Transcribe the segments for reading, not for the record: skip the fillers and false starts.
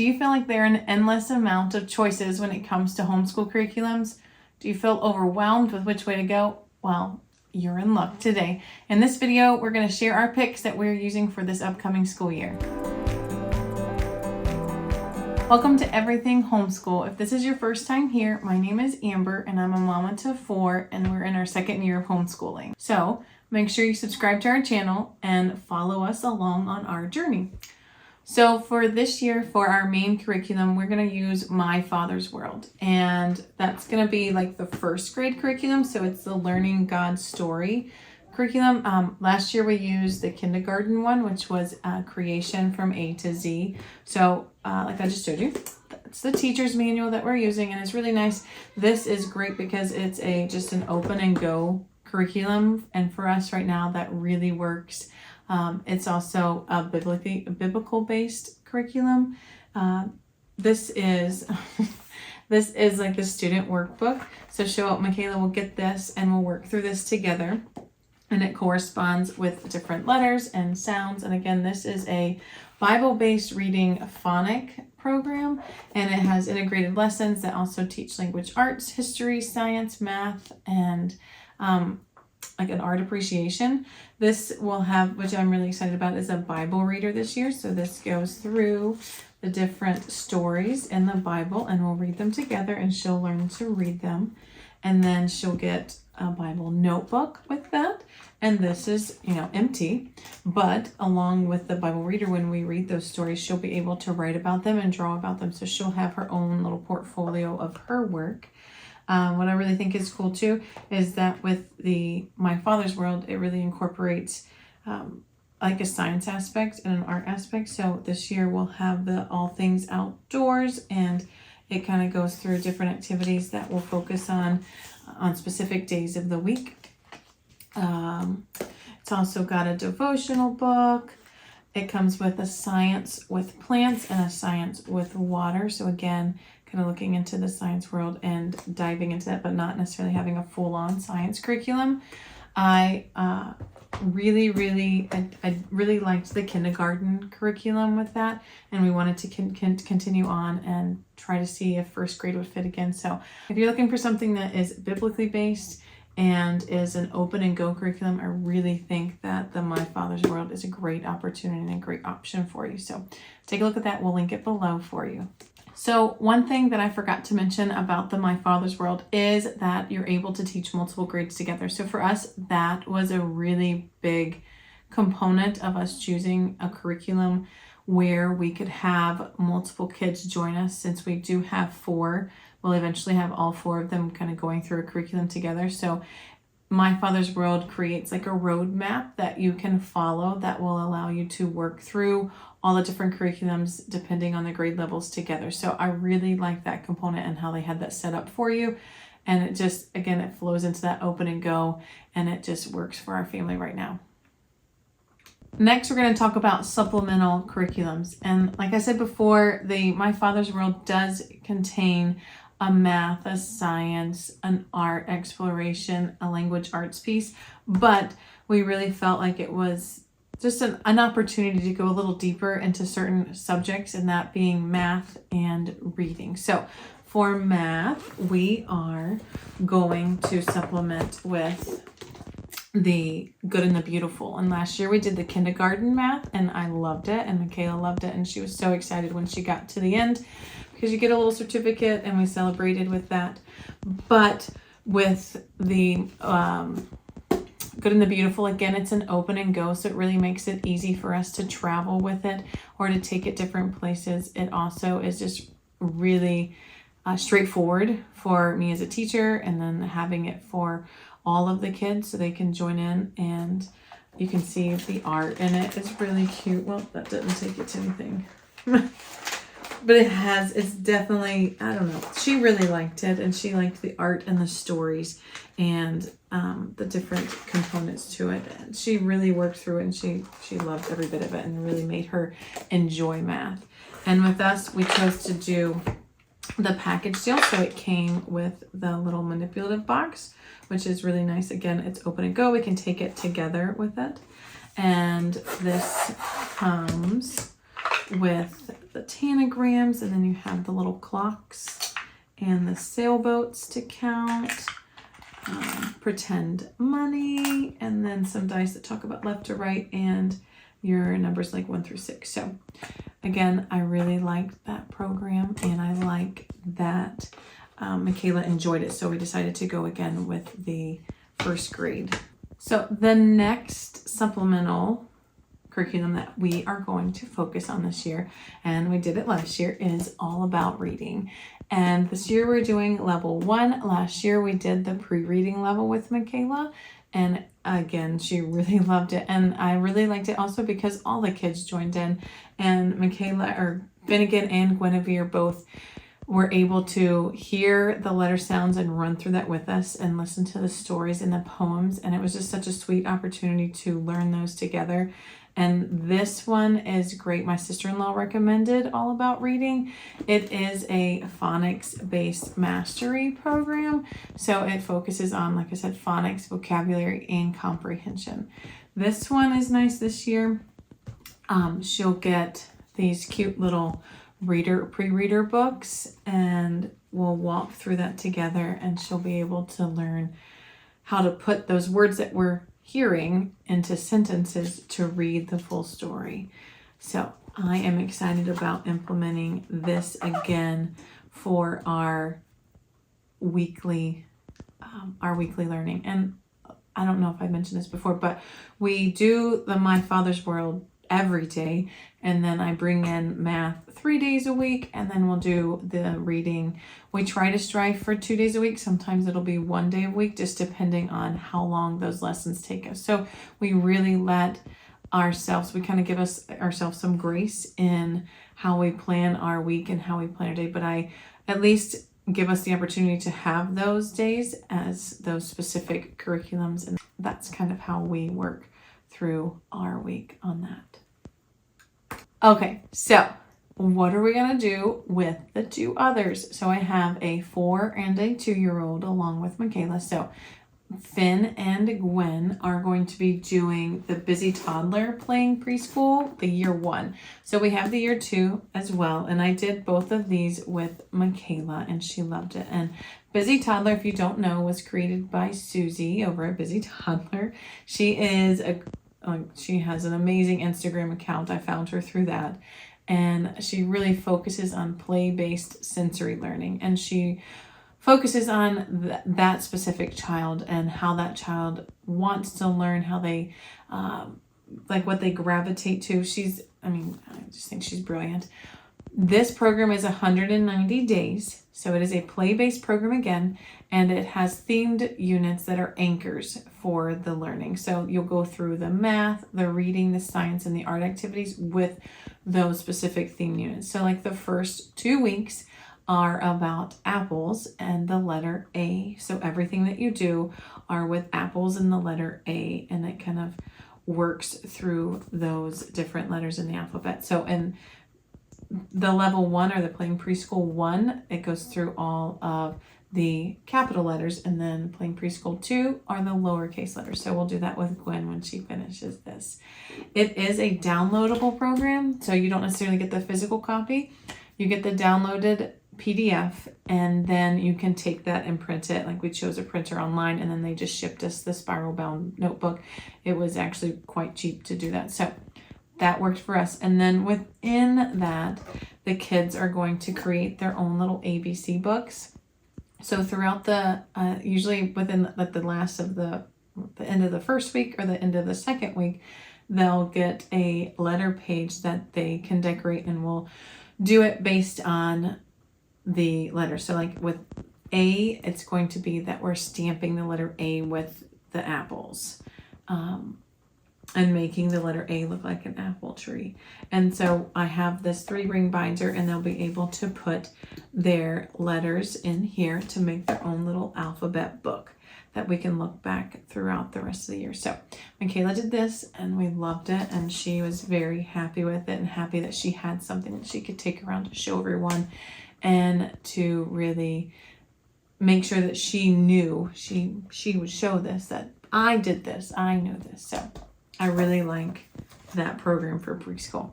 Do you feel like there are an endless amount of choices when it comes to homeschool curriculums? Do you feel overwhelmed with which way to go? Well, you're in luck today. In this video, we're going to share our picks that we're using for this upcoming school year. Welcome to Everything Homeschool. If this is your first time here, my name is Amber and I'm a mama to 4 and we're in our second year of homeschooling. So make sure you subscribe to our channel and follow us along on our journey. So for this year, for our main curriculum, we're going to use My Father's World. And that's going to be like the first grade curriculum. So it's the Learning God's Story curriculum. Last year we used the kindergarten one, which was creation from A to Z. So like I just showed you, it's the teacher's manual that we're using and it's really nice. This is great because it's just an open and go curriculum. And for us right now, that really works. It's also a biblical based curriculum. This is this is like the student workbook. So Michaela will get this and we'll work through this together. And it corresponds with different letters and sounds. And again, this is a Bible-based reading phonic program. And it has integrated lessons that also teach language arts, history, science, math, and like an art appreciation. This will have, which I'm really excited about, is a Bible reader this year. So this goes through the different stories in the Bible and we'll read them together and she'll learn to read them. And then she'll get a Bible notebook with that. And this is, empty, but along with the Bible reader, when we read those stories, she'll be able to write about them and draw about them. So she'll have her own little portfolio of her work. What I really think is cool too is that with the My Father's World, it really incorporates like a science aspect and an art aspect. So this year we'll have the all things outdoors, and it kind of goes through different activities that will focus on specific days of the week. It's also got a devotional book. It comes with a science with plants and a science with water. So again, kind of looking into the science world and diving into that, but not necessarily having a full-on science curriculum. I really liked the kindergarten curriculum with that, and we wanted to continue on and try to see if first grade would fit again. So if you're looking for something that is biblically based and is an open and go curriculum, I really think that the My Father's World is a great opportunity and a great option for you. So take a look at that. We'll link it below for you. So one thing that I forgot to mention about the My Father's World is that you're able to teach multiple grades together. So for us, that was a really big component of us choosing a curriculum where we could have multiple kids join us. Since we do have 4, we'll eventually have all 4 of them kind of going through a curriculum together. So My Father's World creates like a roadmap that you can follow that will allow you to work through all the different curriculums depending on the grade levels together. So I really like that component and how they had that set up for you. And it just, again, it flows into that open and go, and it just works for our family right now. Next, we're going to talk about supplemental curriculums. And like I said before, the My Father's World does contain a math, a science, an art exploration, a language arts piece, but we really felt like it was just an opportunity to go a little deeper into certain subjects, and that being math and reading. So for math, we are going to supplement with the Good and the Beautiful. And last year we did the kindergarten math and I loved it, and Michaela loved it, and she was so excited when she got to the end because you get a little certificate and we celebrated with that. But with the Good and the Beautiful, again, it's an open and go, so it really makes it easy for us to travel with it or to take it different places. It also is just really straightforward for me as a teacher, and then having it for all of the kids so they can join in, and you can see the art in it. It's really cute. Well, that didn't take it to anything. But it's definitely, I don't know. She really liked it, and she liked the art and the stories and the different components to it. And she really worked through it, and she loved every bit of it, and really made her enjoy math. And with us, we chose to do the package deal. So it came with the little manipulative box, which is really nice. Again, it's open and go. We can take it together with it. And this comes with the tanagrams, and then you have the little clocks and the sailboats to count, pretend money, and then some dice that talk about left to right and your numbers like 1 through 6. So again, I really liked that program, and I like that Michaela enjoyed it. So we decided to go again with the first grade. So the next supplemental curriculum that we are going to focus on this year, and we did it last year, is all about reading. And this year we're doing level 1. Last year we did the pre-reading level with Michaela, and again, she really loved it. And I really liked it also because all the kids joined in, and Michaela, or Finnegan and Guinevere both were able to hear the letter sounds and run through that with us and listen to the stories and the poems. And it was just such a sweet opportunity to learn those together. And this one is great. My sister-in-law recommended All About Reading. It is a phonics-based mastery program. So it focuses on, like I said, phonics, vocabulary, and comprehension. This one is nice this year. She'll get these cute little pre-reader books, and we'll walk through that together, and she'll be able to learn how to put those words that we're hearing into sentences to read the full story. So I am excited about implementing this again for our weekly learning. And I don't know if I mentioned this before, but we do the My Father's World every day, and then I bring in math 3 days a week, and then we'll do the reading. We try to strive for 2 days a week. Sometimes it'll be 1 day a week, just depending on how long those lessons take us. So we really let ourselves, we kind of give ourselves some grace in how we plan our week and how we plan our day, but I at least give us the opportunity to have those days as those specific curriculums, and that's kind of how we work through our week on that. Okay, so what are we going to do with the 2 others? So I have a 4 and a 2-year-old along with Michaela. So Finn and Gwen are going to be doing the Busy Toddler Playing Preschool, the year 1. So we have the year 2 as well, and I did both of these with Michaela, and she loved it. And Busy Toddler, if you don't know, was created by Susie over at Busy Toddler. She has an amazing Instagram account. I found her through that. And she really focuses on play-based sensory learning. And she focuses on that specific child and how that child wants to learn, how they, like what they gravitate to. I just think she's brilliant. This program is 190 days. So it is a play-based program again, and it has themed units that are anchors for the learning. So you'll go through the math, the reading, the science, and the art activities with those specific theme units. So like the first 2 weeks are about apples and the letter A. So everything that you do are with apples and the letter A, and it kind of works through those different letters in the alphabet. So in the level 1, or the Playing Preschool 1, it goes through all of the capital letters, and then Playing Preschool 2 are the lowercase letters. So we'll do that with Gwen when she finishes this. It is a downloadable program, so you don't necessarily get the physical copy. You get the downloaded PDF, and then you can take that and print it. Like, we chose a printer online, and then they just shipped us the spiral bound notebook. It was actually quite cheap to do that. So that worked for us. And then within that, the kids are going to create their own little ABC books. So throughout the, usually within the last of the end of the first week or the end of the second week, they'll get a letter page that they can decorate, and we'll do it based on the letter. So like with A, it's going to be that we're stamping the letter A with the apples. And making the letter A look like an apple tree. And so I have this 3-ring binder, and they'll be able to put their letters in here to make their own little alphabet book that we can look back throughout the rest of the year. So Michaela did this, and we loved it, and she was very happy with it, and happy that she had something that she could take around to show everyone, and to really make sure that she knew she would show this, that I did this, I know this. So I really like that program for preschool.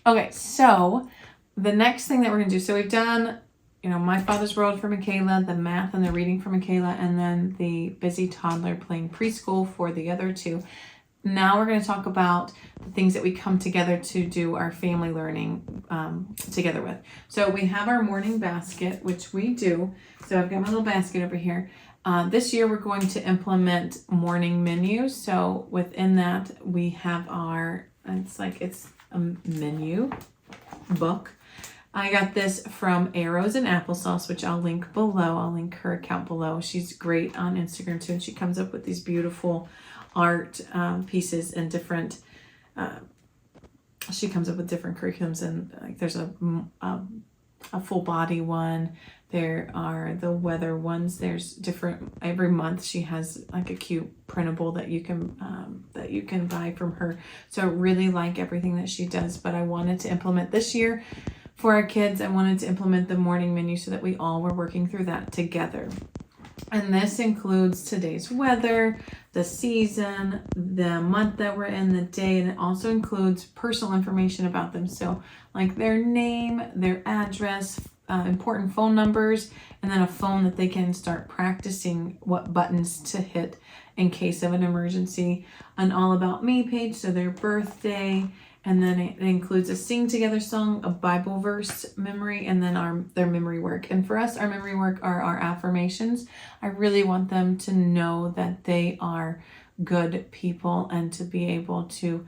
Okay, so the next thing that we're going to do, so we've done, My Father's World for Michaela, the math and the reading for Michaela, and then the busy toddler playing preschool for the other two. Now we're going to talk about the things that we come together to do our family learning together with. So we have our morning basket, which we do. So I've got my little basket over here. This year we're going to implement morning menus. So within that we have it's a menu book. I got this from Arrows and Applesauce, which I'll link below. I'll link her account below. She's great on Instagram too, and she comes up with these beautiful art pieces and different. She comes up with different curriculums, and like there's a full body one. There are the weather ones. There's different every month. She has like a cute printable that you can buy from her. So I really like everything that she does. But I wanted to implement this year for our kids. I wanted to implement the morning menu so that we all were working through that together. And this includes today's weather, the season, the month that we're in, the day, and it also includes personal information about them. So like their name, their address, important phone numbers, and then a phone that they can start practicing what buttons to hit in case of an emergency. An All About Me page, so their birthday, and then it includes a sing together song, a Bible verse memory, and then their memory work. And for us, our memory work are our affirmations. I really want them to know that they are good people and to be able to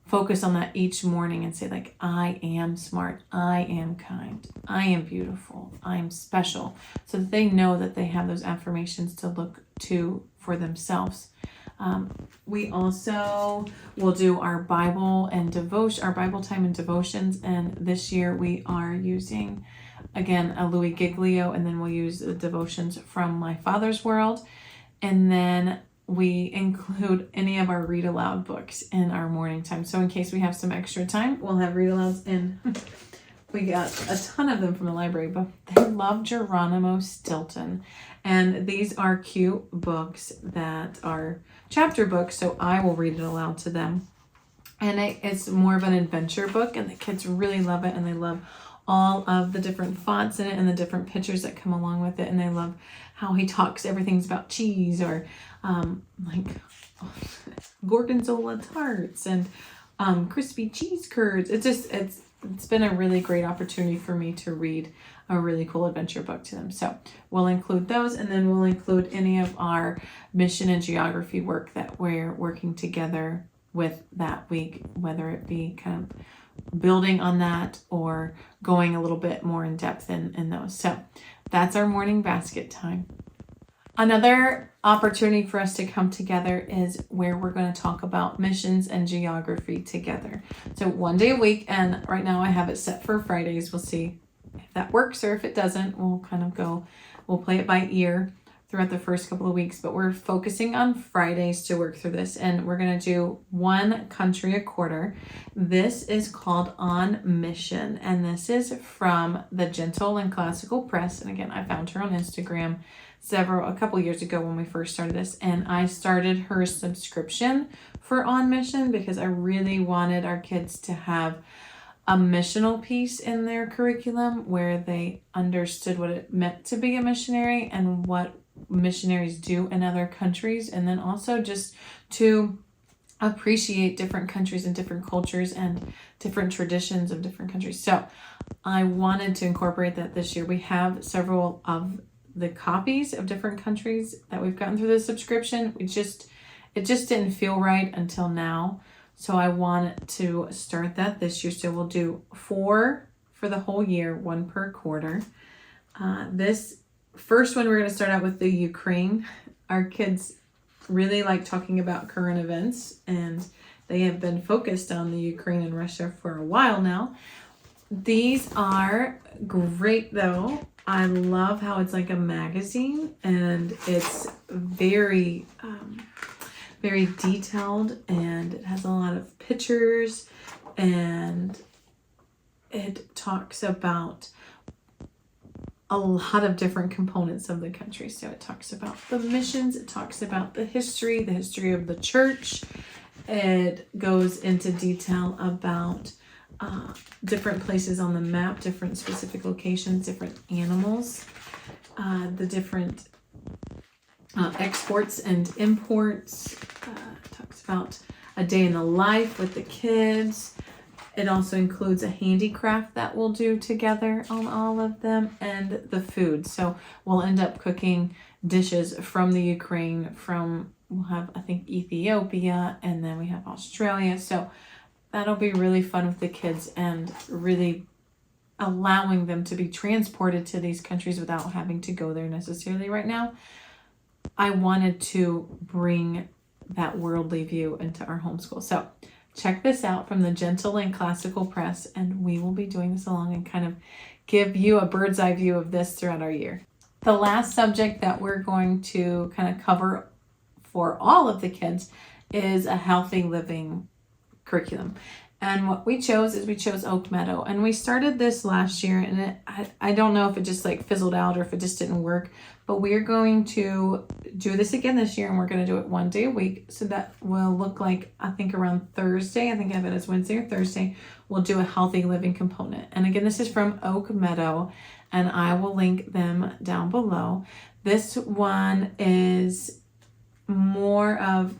focus on that each morning and say like, I am smart, I am kind, I am beautiful, I am special. So that they know that they have those affirmations to look to for themselves. We also will do our Bible and devotion, our Bible time and devotions. And this year we are using, again, a Louis Giglio, and then we'll use the devotions from My Father's World. And then we include any of our read aloud books in our morning time. So in case we have some extra time, we'll have read alouds in. We got a ton of them from the library, but they love Geronimo Stilton. And these are cute books that are chapter books, so I will read it aloud to them. And it's more of an adventure book, and the kids really love it, and they love all of the different fonts in it and the different pictures that come along with it. And they love how he talks, everything's about cheese, or gorgonzola tarts and crispy cheese curds. It's been a really great opportunity for me to read a really cool adventure book to them. So we'll include those, and then we'll include any of our mission and geography work that we're working together with that week, whether it be kind of building on that or going a little bit more in depth in those. So that's our morning basket time. Another opportunity for us to come together is where we're going to talk about missions and geography together. So one day a week, and right now I have it set for Fridays. We'll see if that works, or if it doesn't, we'll play it by ear throughout the first couple of weeks, but we're focusing on Fridays to work through this, and we're going to do one country a quarter. This is called On Mission, and this is from the Gentle and Classical Press. And again, I found her on Instagram a couple years ago when we first started this, and I started her subscription for On Mission because I really wanted our kids to have a missional piece in their curriculum where they understood what it meant to be a missionary and what missionaries do in other countries, and then also just to appreciate different countries and different cultures and different traditions of different countries. So I wanted to incorporate that this year. We have several of the copies of different countries that we've gotten through the subscription. It just didn't feel right until now. So I want to start that this year. So we'll do 4 for the whole year, 1 per quarter. This first one, we're going to start out with the Ukraine. Our kids really like talking about current events, and they have been focused on the Ukraine and Russia for a while now. These are great though. I love how it's like a magazine, and it's very very detailed, and it has a lot of pictures, and it talks about a lot of different components of the country. So it talks about the missions, it talks about the history of the church. It goes into detail about different places on the map, different specific locations, different animals, the different exports and imports. Talks about a day in the life with the kids. It also includes a handicraft that we'll do together on all of them, and the food. So we'll end up cooking dishes from the Ukraine, we'll have, I think, Ethiopia, and then we have Australia. So that'll be really fun with the kids and really allowing them to be transported to these countries without having to go there necessarily right now. I wanted to bring that worldly view into our homeschool. So check this out from the Gentle and Classical Press, and we will be doing this along and kind of give you a bird's eye view of this throughout our year. The last subject that we're going to kind of cover for all of the kids is a healthy living curriculum. And what we chose is we chose Oak Meadow, and we started this last year, and I don't know if it just like fizzled out or if it just didn't work, but we're going to do this again this year, and we're going to do it one day a week. So that will look like, I think around Thursday, I think I have it as Wednesday or Thursday, we'll do a healthy living component. And again, this is from Oak Meadow, and I will link them down below. This one is more of,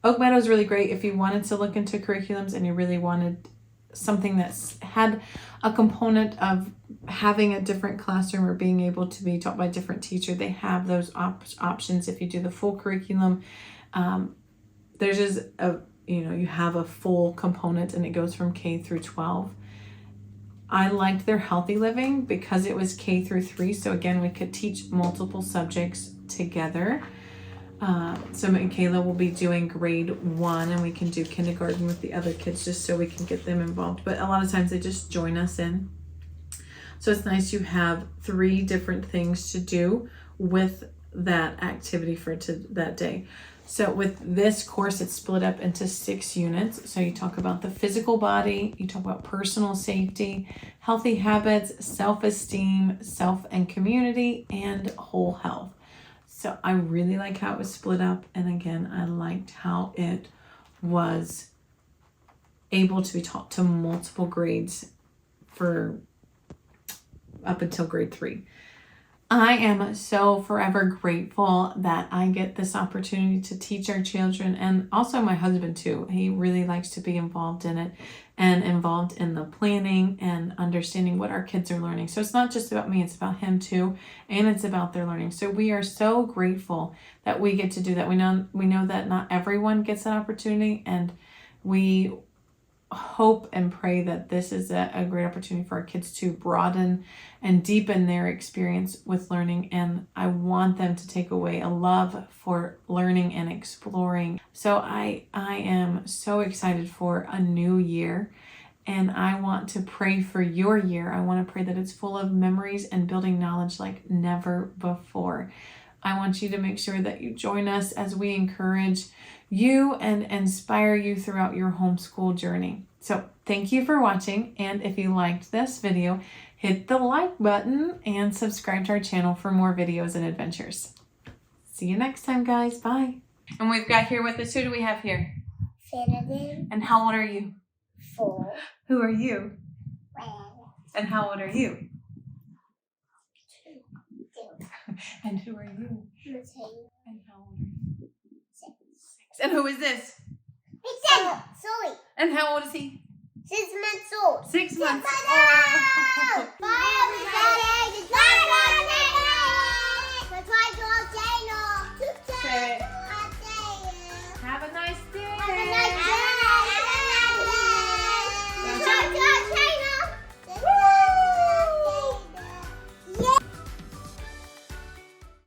Oak Meadow is really great if you wanted to look into curriculums and you really wanted something that's had a component of having a different classroom or being able to be taught by a different teacher. They have those options if you do the full curriculum. There's just you have a full component and it goes from K through 12. I liked their healthy living because it was K through 3. So again, we could teach multiple subjects together. So Michaela will be doing grade 1, and we can do kindergarten with the other kids just so we can get them involved. But a lot of times they just join us in. So it's nice you have 3 different things to do with that activity for that day. So with this course, it's split up into 6 units. So you talk about the physical body, you talk about personal safety, healthy habits, self-esteem, self and community, and whole health. So I really like how it was split up. And again, I liked how it was able to be taught to multiple grades for up until grade 3. I am so forever grateful that I get this opportunity to teach our children, and also my husband too. He really likes to be involved in it and involved in the planning and understanding what our kids are learning. So it's not just about me, it's about him too, and it's about their learning. So we are so grateful that we get to do that. We know that not everyone gets that opportunity, and we hope and pray that this is a great opportunity for our kids to broaden and deepen their experience with learning. And I want them to take away a love for learning and exploring. So I am so excited for a new year, and I want to pray for your year. I want to pray that it's full of memories and building knowledge like never before. I want you to make sure that you join us as we encourage you and inspire you throughout your homeschool journey. So thank you for watching, and if you liked this video, hit the like button and subscribe to our channel for more videos and adventures. See you next time, guys. Bye. And we've got here with us, who do we have here? Finnegan. And how old are you? 4. Who are you? Red. And how old are you? 2. And who are you? Mateo. And how old are you? 6. And who is this? Zoe. And how old is he? 6 months old. 6 months. Bye-bye.